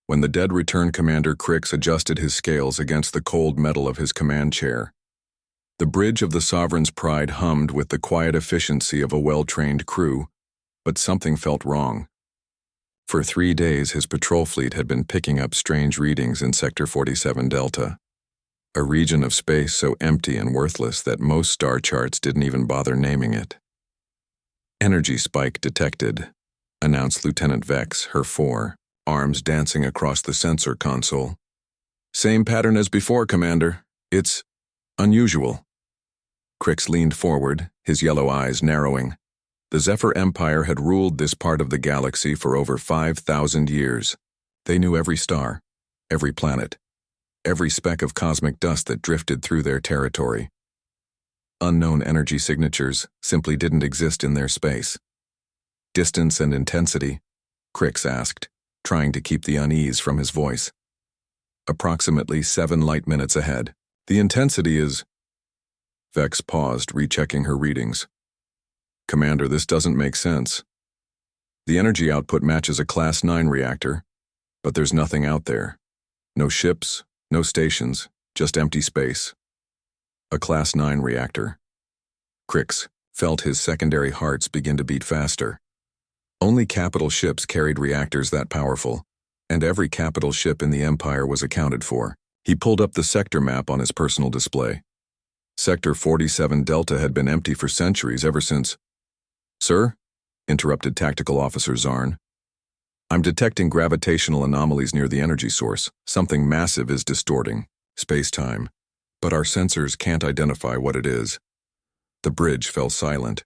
When the dead returned, Commander Crix adjusted his scales against the cold metal of his command chair. The bridge of the Sovereign's Pride hummed with the quiet efficiency of a well-trained crew, but something felt wrong. For 3 days, his patrol fleet had been picking up strange readings in Sector 47 Delta, a region of space so empty and worthless that most star charts didn't even bother naming it. "Energy spike detected," announced Lieutenant Vex, her 4, arms dancing across the sensor console. "Same pattern as before, Commander. It's unusual." Crix leaned forward, his yellow eyes narrowing. The Zephyr Empire had ruled this part of the galaxy for over 5,000 years. They knew every star, every planet, every speck of cosmic dust that drifted through their territory. Unknown energy signatures simply didn't exist in their space. "Distance and intensity?" Crix asked, trying to keep the unease from his voice. "Approximately 7 light minutes ahead. The intensity is—" Vex paused, rechecking her readings. "Commander, this doesn't make sense. The energy output matches a Class 9 reactor, but there's nothing out there. No ships, no stations, just empty space." A Class 9 reactor. Crix felt his secondary hearts begin to beat faster. Only capital ships carried reactors that powerful, and every capital ship in the Empire was accounted for. He pulled up the sector map on his personal display. Sector 47 Delta had been empty for centuries, ever since— "Sir?" interrupted Tactical Officer Zarn. "I'm detecting gravitational anomalies near the energy source. Something massive is distorting space-time, but our sensors can't identify what it is." The bridge fell silent.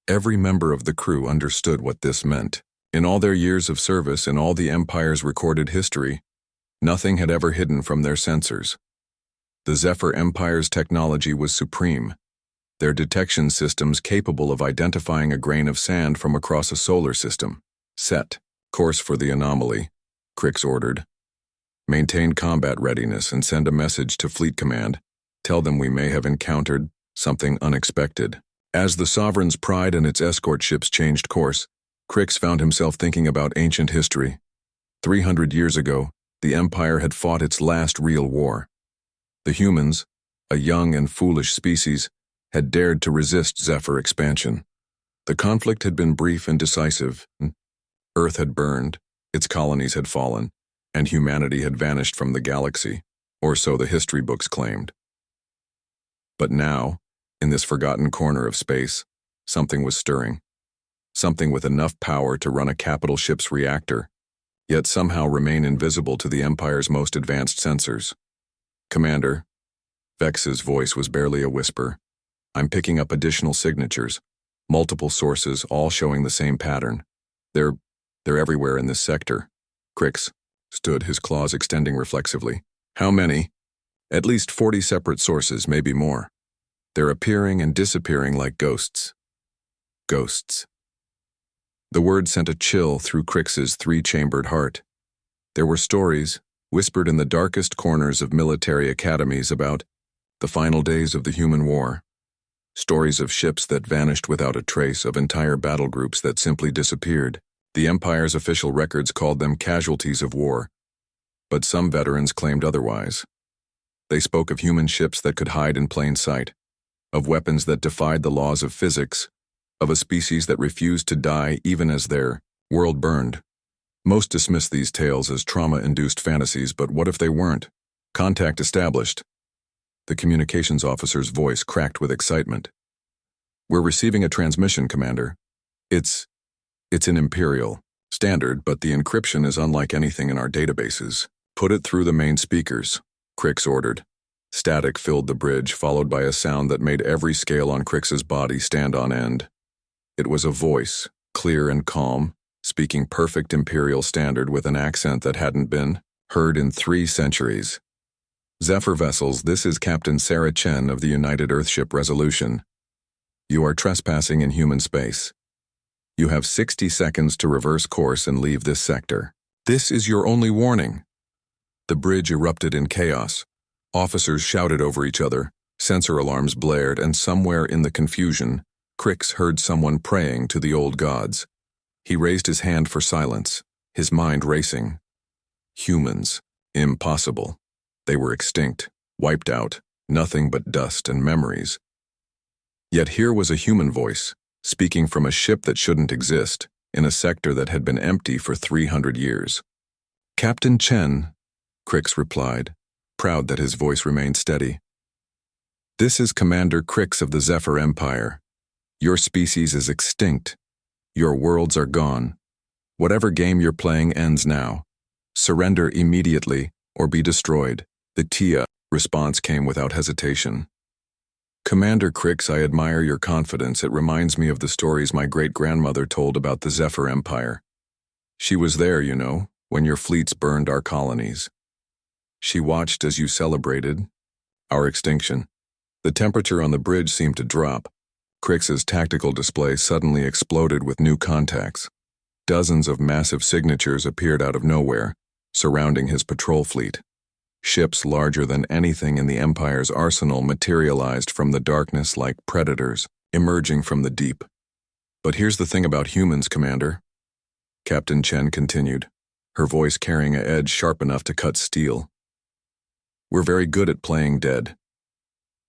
Every member of the crew understood what this meant. In all their years of service and all the Empire's recorded history, nothing had ever hidden from their sensors. The Zephyr Empire's technology was supreme, their detection systems capable of identifying a grain of sand from across a solar system. "Set course for the anomaly," Crix ordered. "Maintain combat readiness and send a message to Fleet Command. Tell them we may have encountered something unexpected." As the Sovereign's Pride and its escort ships changed course, Crix found himself thinking about ancient history. 300 years ago, the Empire had fought its last real war. The humans, a young and foolish species, had dared to resist Zephyr expansion. The conflict had been brief and decisive. Earth had burned, its colonies had fallen, and humanity had vanished from the galaxy, or so the history books claimed. But now, in this forgotten corner of space, something was stirring. Something with enough power to run a capital ship's reactor, yet somehow remain invisible to the Empire's most advanced sensors. "Commander," Vex's voice was barely a whisper, "I'm picking up additional signatures, multiple sources, all showing the same pattern. They're everywhere in this sector." Crix stood, his claws extending reflexively. "How many?" "At least 40 separate sources, maybe more. They're appearing and disappearing like ghosts." Ghosts. The word sent a chill through Crix's 3-chambered heart. There were stories, whispered in the darkest corners of military academies, about the final days of the human war. Stories of ships that vanished without a trace, of entire battle groups that simply disappeared. The Empire's official records called them casualties of war, but some veterans claimed otherwise. They spoke of human ships that could hide in plain sight, of weapons that defied the laws of physics, of a species that refused to die even as their world burned. Most dismissed these tales as trauma-induced fantasies, but what if they weren't? Contact established. The communications officer's voice cracked with excitement. "We're receiving a transmission, Commander. It's an Imperial standard, but the encryption is unlike anything in our databases. Put it through the main speakers," Crix ordered. Static filled the bridge, followed by a sound that made every scale on Crix's body stand on end. It was a voice, clear and calm, speaking perfect Imperial standard with an accent that hadn't been heard in 3 centuries. "Zephyr vessels, this is Captain Sarah Chen of the United Earthship Resolution. You are trespassing in human space. You have 60 seconds to reverse course and leave this sector. This is your only warning." The bridge erupted in chaos. Officers shouted over each other, sensor alarms blared, and somewhere in the confusion, Crix heard someone praying to the old gods. He raised his hand for silence, his mind racing. humans. Impossible. They were extinct, wiped out, nothing but dust and memories. Yet here was a human voice, speaking from a ship that shouldn't exist, in a sector that had been empty for 300 years. "Captain Chen," Crix replied, proud that his voice remained steady. "This is Commander Crix of the Zephyr Empire. Your species is extinct. Your worlds are gone. Whatever game you're playing ends now. Surrender immediately or be destroyed." The Tia response came without hesitation. "Commander Crix, I admire your confidence. It reminds me of the stories my great-grandmother told about the Zephyr Empire. She was there, you know, when your fleets burned our colonies. She watched as you celebrated our extinction." The temperature on the bridge seemed to drop. Crix's tactical display suddenly exploded with new contacts. Dozens of massive signatures appeared out of nowhere, surrounding his patrol fleet. Ships larger than anything in the Empire's arsenal materialized from the darkness like predators, emerging from the deep. "But here's the thing about humans, Commander," Captain Chen continued, her voice carrying an edge sharp enough to cut steel. "We're very good at playing dead.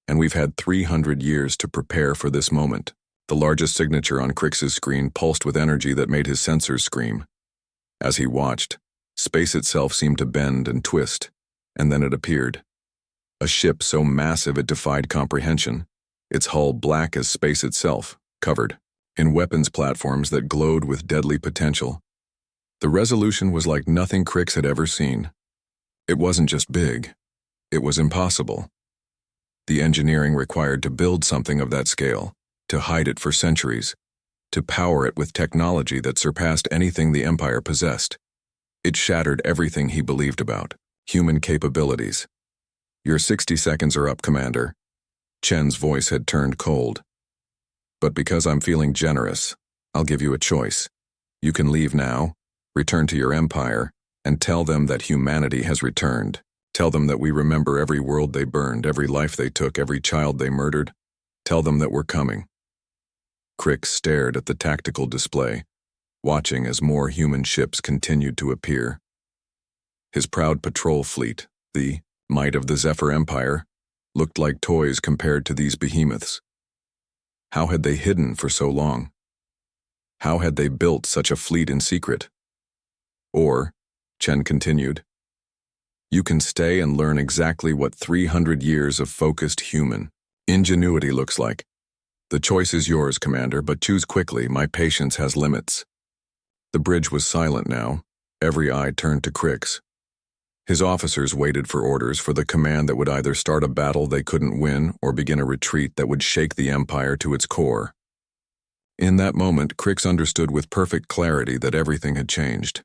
And we've had 300 years to prepare for this moment." The largest signature on Crix's screen pulsed with energy that made his sensors scream. As he watched, space itself seemed to bend and twist, and then it appeared. A ship so massive it defied comprehension, its hull black as space itself, covered in weapons platforms that glowed with deadly potential. The resolution was like nothing Crix had ever seen. It wasn't just big, it was impossible. The engineering required to build something of that scale, to hide it for centuries, to power it with technology that surpassed anything the Empire possessed. It shattered everything he believed about human capabilities. "Your 60 seconds are up, Commander." Chen's voice had turned cold. "But because I'm feeling generous, I'll give you a choice. You can leave now, return to your empire, and tell them that humanity has returned. Tell them that we remember every world they burned, every life they took, every child they murdered. Tell them that we're coming." Crix stared at the tactical display, watching as more human ships continued to appear. His proud patrol fleet, the might of the Zephyr Empire, looked like toys compared to these behemoths. How had they hidden for so long? How had they built such a fleet in secret? "Or," Chen continued, "you can stay and learn exactly what 300 years of focused human ingenuity looks like. The choice is yours, Commander, but choose quickly. My patience has limits." The bridge was silent now. Every eye turned to Crix. His officers waited for orders for the command that would either start a battle they couldn't win or begin a retreat that would shake the Empire to its core. In that moment, Crix understood with perfect clarity that everything had changed.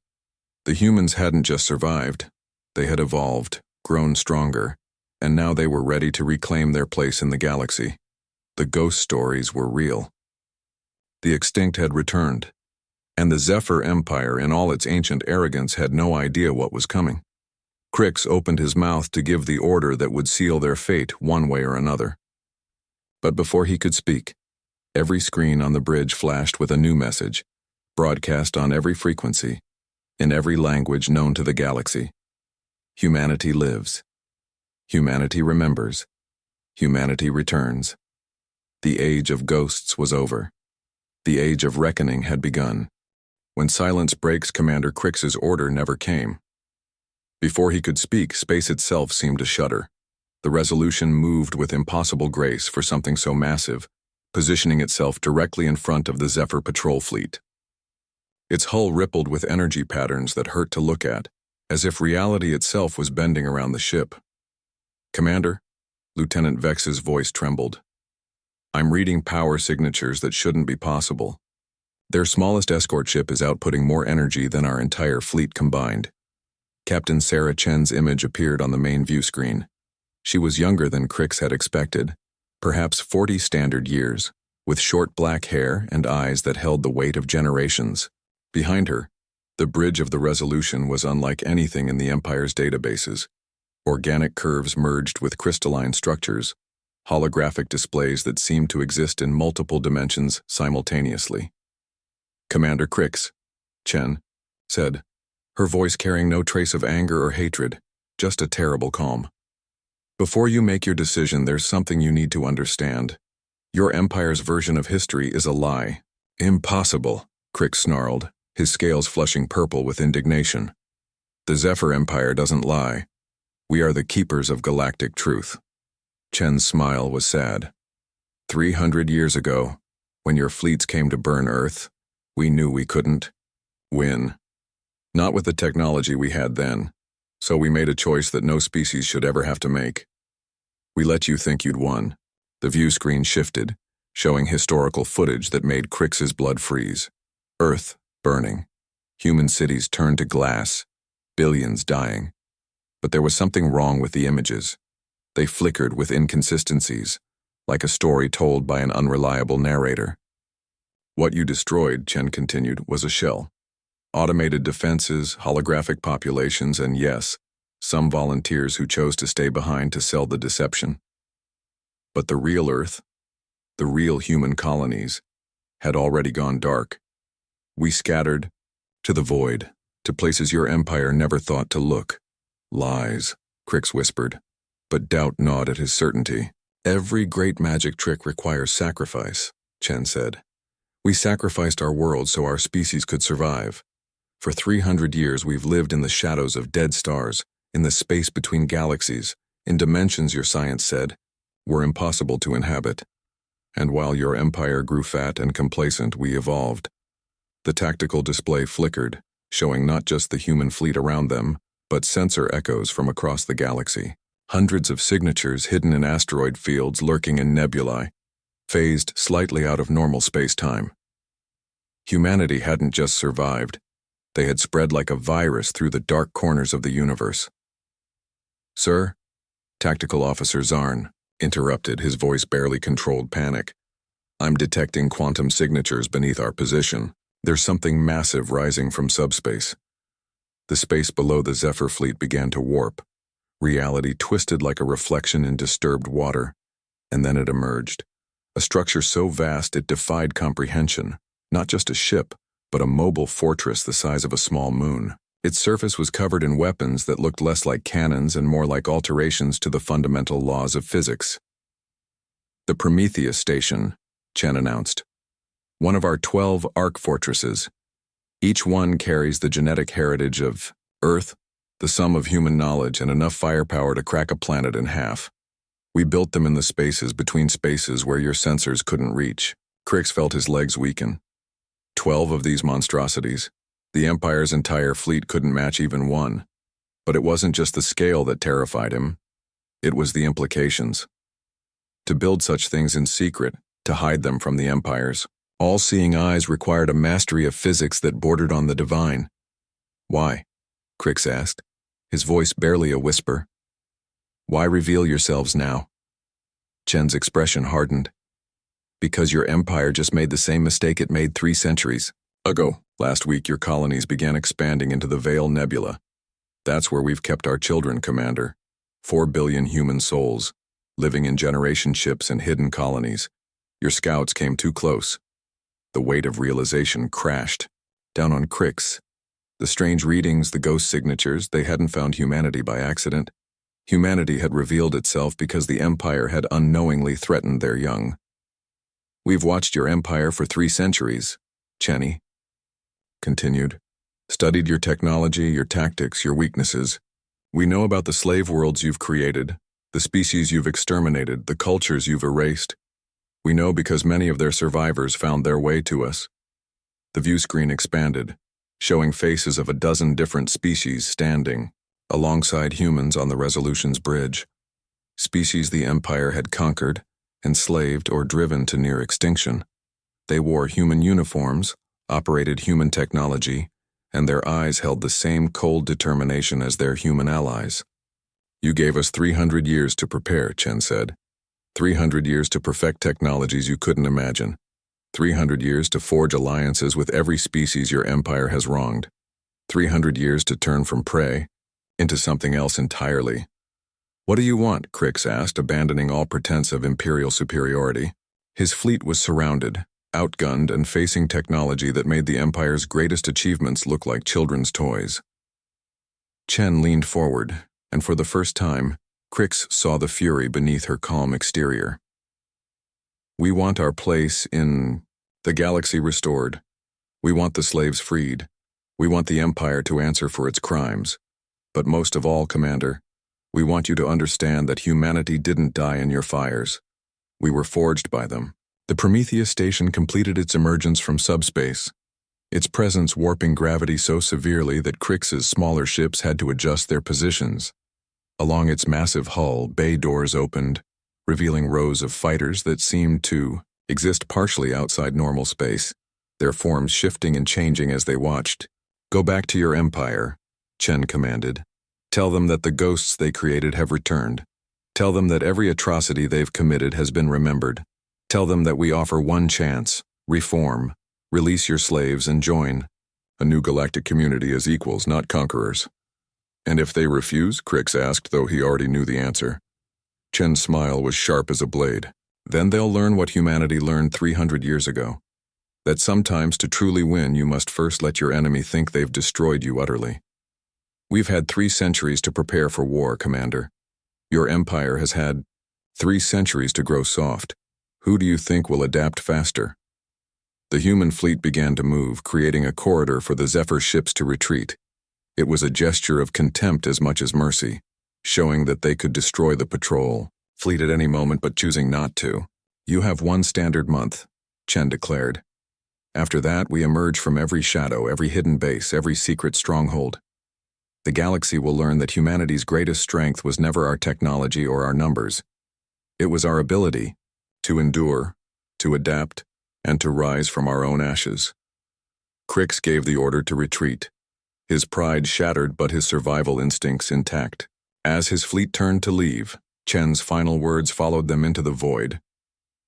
The humans hadn't just survived. They had evolved, grown stronger, and now they were ready to reclaim their place in the galaxy. The ghost stories were real. The extinct had returned, and the Zephyr Empire in all its ancient arrogance had no idea what was coming. Crix opened his mouth to give the order that would seal their fate one way or another. But before he could speak, every screen on the bridge flashed with a new message, broadcast on every frequency, in every language known to the galaxy. Humanity lives. Humanity remembers. Humanity returns. The age of ghosts was over. The age of reckoning had begun. When silence breaks, Commander Crix's order never came. Before he could speak, space itself seemed to shudder. The resolution moved with impossible grace for something so massive, positioning itself directly in front of the Zephyr patrol fleet. Its hull rippled with energy patterns that hurt to look at, as if reality itself was bending around the ship. "Commander," Lieutenant Vex's voice trembled. "I'm reading power signatures that shouldn't be possible. Their smallest escort ship is outputting more energy than our entire fleet combined." Captain Sarah Chen's image appeared on the main view screen. She was younger than Crix had expected, perhaps 40 standard years, with short black hair and eyes that held the weight of generations. Behind her, the bridge of the resolution was unlike anything in the Empire's databases. Organic curves merged with crystalline structures, holographic displays that seemed to exist in multiple dimensions simultaneously. "Commander Crix," Chen said, her voice carrying no trace of anger or hatred, just a terrible calm. Before you make your decision, there's something you need to understand. Your empire's version of history is a lie. Impossible, Crick snarled, his scales flushing purple with indignation. The Zephyr Empire doesn't lie. We are the keepers of galactic truth. Chen's smile was sad. 300 years ago, when your fleets came to burn Earth, we knew we couldn't win. Not with the technology we had then, so we made a choice that no species should ever have to make. We let you think you'd won. The view screen shifted, showing historical footage that made Crick's blood freeze. Earth burning. Human cities turned to glass. Billions dying. But there was something wrong with the images. They flickered with inconsistencies, like a story told by an unreliable narrator. What you destroyed, Chen continued, was a shell. Automated defenses, holographic populations, and yes, some volunteers who chose to stay behind to sell the deception. But the real Earth, the real human colonies, had already gone dark. We scattered to the void, to places your empire never thought to look. Lies, Crix whispered, but doubt gnawed at his certainty. Every great magic trick requires sacrifice, Chen said. We sacrificed our world so our species could survive. For 300 years we've lived in the shadows of dead stars, in the space between galaxies, in dimensions your science said were impossible to inhabit. And while your empire grew fat and complacent, we evolved. The tactical display flickered, showing not just the human fleet around them, but sensor echoes from across the galaxy. Hundreds of signatures hidden in asteroid fields lurking in nebulae, phased slightly out of normal space-time. Humanity hadn't just survived. They had spread like a virus through the dark corners of the universe. Sir, Tactical Officer Zarn interrupted, his voice barely controlled panic. I'm detecting quantum signatures beneath our position. There's something massive rising from subspace. The space below the Zephyr fleet began to warp. Reality twisted like a reflection in disturbed water, and then it emerged. A structure so vast it defied comprehension. Not just a ship, but a mobile fortress the size of a small moon. Its surface was covered in weapons that looked less like cannons and more like alterations to the fundamental laws of physics. The Prometheus Station, Chen announced. One of our 12 arc fortresses. Each one carries the genetic heritage of Earth, the sum of human knowledge, and enough firepower to crack a planet in half. We built them in the spaces between spaces where your sensors couldn't reach. Crix felt his legs weaken. 12 of these monstrosities. The Empire's entire fleet couldn't match even one. But it wasn't just the scale that terrified him. It was the implications. To build such things in secret, to hide them from the Empire's all-seeing eyes required a mastery of physics that bordered on the divine. Why? Crix asked, his voice barely a whisper. Why reveal yourselves now? Chen's expression hardened. Because your empire just made the same mistake it made 3 centuries ago. Last week your colonies began expanding into the Veil Nebula. That's where we've kept our children, Commander. 4 billion human souls, living in generation ships and hidden colonies. Your scouts came too close. The weight of realization crashed down on Crix. The strange readings, the ghost signatures, they hadn't found humanity by accident. Humanity had revealed itself because the Empire had unknowingly threatened their young. We've watched your empire for 3 centuries, Chenny continued. Studied your technology, your tactics, your weaknesses. We know about the slave worlds you've created, the species you've exterminated, the cultures you've erased. We know because many of their survivors found their way to us. The view screen expanded, showing faces of a dozen different species standing alongside humans on the Resolution's bridge. Species the Empire had conquered, enslaved, or driven to near extinction. They wore human uniforms, operated human technology, and their eyes held the same cold determination as their human allies. You gave us 300 years to prepare, Chen said. 300 years to perfect technologies you couldn't imagine. 300 years to forge alliances with every species your empire has wronged. 300 years to turn from prey into something else entirely. What do you want? Crix asked, abandoning all pretense of imperial superiority. His fleet was surrounded, outgunned, and facing technology that made the Empire's greatest achievements look like children's toys. Chen leaned forward, and for the first time, Crix saw the fury beneath her calm exterior. We want our place in the galaxy restored. We want the slaves freed. We want the Empire to answer for its crimes. But most of all, Commander, we want you to understand that humanity didn't die in your fires. We were forged by them. The Prometheus station completed its emergence from subspace, its presence warping gravity so severely that Crix's smaller ships had to adjust their positions. Along its massive hull, bay doors opened, revealing rows of fighters that seemed to exist partially outside normal space, their forms shifting and changing as they watched. "Go back to your empire," Chen commanded. "Tell them that the ghosts they created have returned. Tell them that every atrocity they've committed has been remembered. Tell them that we offer one chance: reform, release your slaves, and join a new galactic community as equals, not conquerors." "And if they refuse?" Crix asked, though he already knew the answer. Chen's smile was sharp as a blade. "Then they'll learn what humanity learned 300 years ago. That sometimes to truly win, you must first let your enemy think they've destroyed you utterly. We've had 3 centuries to prepare for war, Commander. Your empire has had 3 centuries to grow soft. Who do you think will adapt faster?" The human fleet began to move, creating a corridor for the Zephyr ships to retreat. It was a gesture of contempt as much as mercy, showing that they could destroy the patrol fleet at any moment but choosing not to. "You have 1 standard month," Chen declared. "After that, we emerge from every shadow, every hidden base, every secret stronghold. The galaxy will learn that humanity's greatest strength was never our technology or our numbers. It was our ability to endure, to adapt, and to rise from our own ashes." Crix gave the order to retreat, his pride shattered but his survival instincts intact. As his fleet turned to leave, Chen's final words followed them into the void.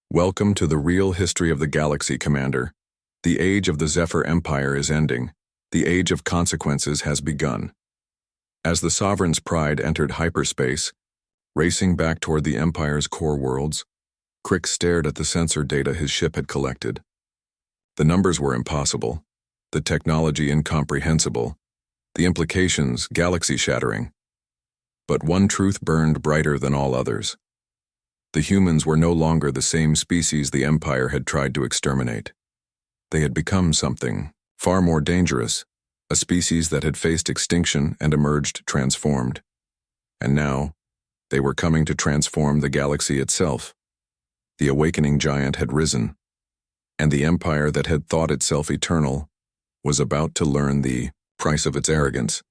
"Welcome to the real history of the galaxy, Commander. The age of the Zephyr Empire is ending. The age of consequences has begun." As the Sovereign's pride entered hyperspace, racing back toward the Empire's core worlds, Crix stared at the sensor data his ship had collected. The numbers were impossible, the technology incomprehensible, the implications galaxy-shattering. But one truth burned brighter than all others. The humans were no longer the same species the Empire had tried to exterminate. They had become something far more dangerous, a species that had faced extinction and emerged transformed. And now, they were coming to transform the galaxy itself. The awakening giant had risen, and the empire that had thought itself eternal was about to learn the price of its arrogance.